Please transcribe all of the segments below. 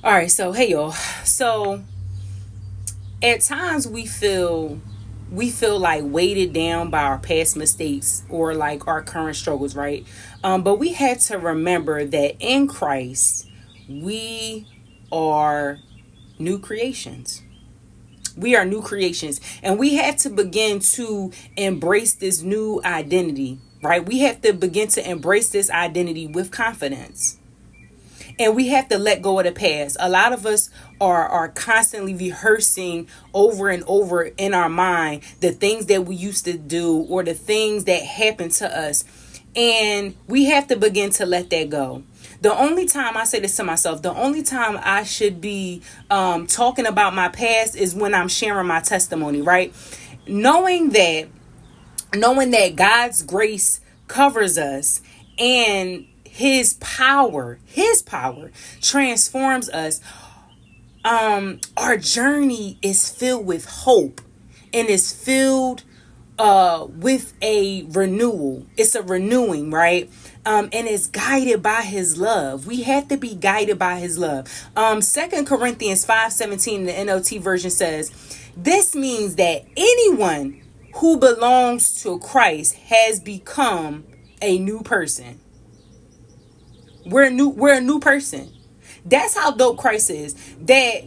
All right, so hey y'all. So at times we feel like weighted down by our past mistakes or like our current struggles, right? But we had to remember that in Christ we are new creations. We are new creations, and we have to begin to embrace this new identity, right? We have to begin to embrace this identity with confidence. And we have to let go of the past. A lot of us are constantly rehearsing over and over in our mind the things that we used to do or the things that happened to us. And we have to begin to let that go. The only time I say this to myself, the only time I should be talking about my past is when I'm sharing my testimony, right? Knowing that, knowing that God's grace covers us, and his power transforms us. Our journey is filled with hope, and is filled with a renewal. It's a renewing, right? And it's guided by his love. We have to be guided by his love. 2 Corinthians 5:17, the NLT version says, this means that anyone who belongs to Christ has become a new person. We're a new person. That's how dope Christ is. That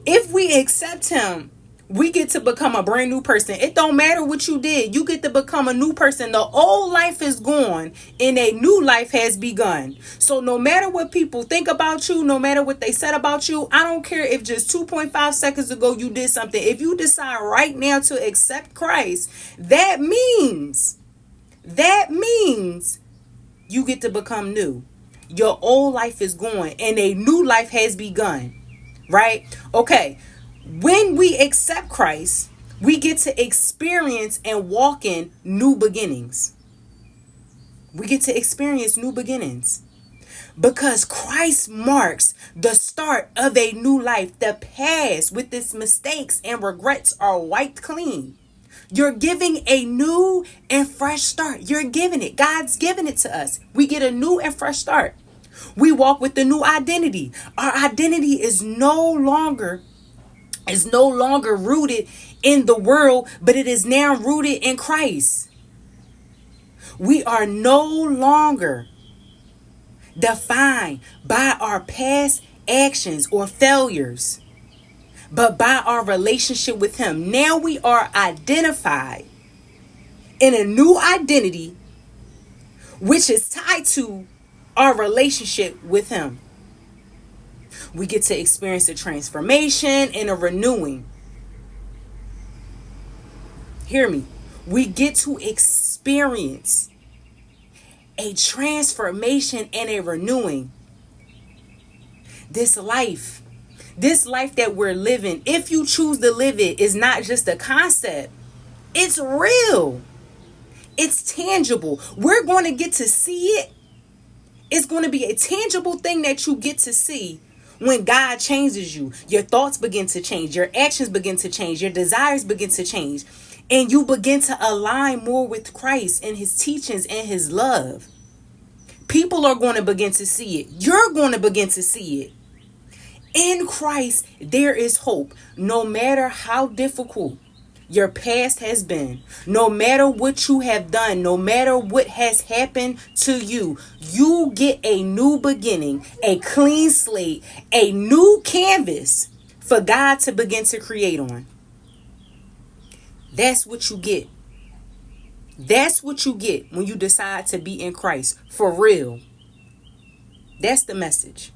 if we accept him, we get to become a brand new person. It don't matter what you did. You get to become a new person. The old life is gone and a new life has begun. So no matter what people think about you, no matter what they said about you, I don't care if just 2.5 seconds ago you did something. If you decide right now to accept Christ, that means you get to become new. Your old life is gone and a new life has begun, right? Okay. When we accept Christ, we get to experience and walk in new beginnings. We get to experience new beginnings because Christ marks the start of a new life. The past with its mistakes and regrets are wiped clean. You're giving a new and fresh start. You're giving it. God's giving it to us. We get a new and fresh start. We walk with the new identity. Our identity is no longer rooted in the world, but it is now rooted in Christ. We are no longer defined by our past actions or failures, but by our relationship with him. Now we are identified in a new identity, which is tied to our relationship with him. We get to experience a transformation and a renewing. Hear me. We get to experience a transformation and a renewing. This life that we're living, if you choose to live it, is not just a concept. It's real. It's tangible. We're going to get to see it. It's going to be a tangible thing that you get to see. When God changes you, your thoughts begin to change, your actions begin to change, your desires begin to change, and you begin to align more with Christ and his teachings and his love. People are going to begin to see it. You're going to begin to see it. In Christ, there is hope. No matter how difficult your past has been, no matter what you have done, no matter what has happened to you, you get a new beginning, a clean slate, a new canvas for God to begin to create on. That's what you get. That's what you get when you decide to be in Christ for real. That's the message.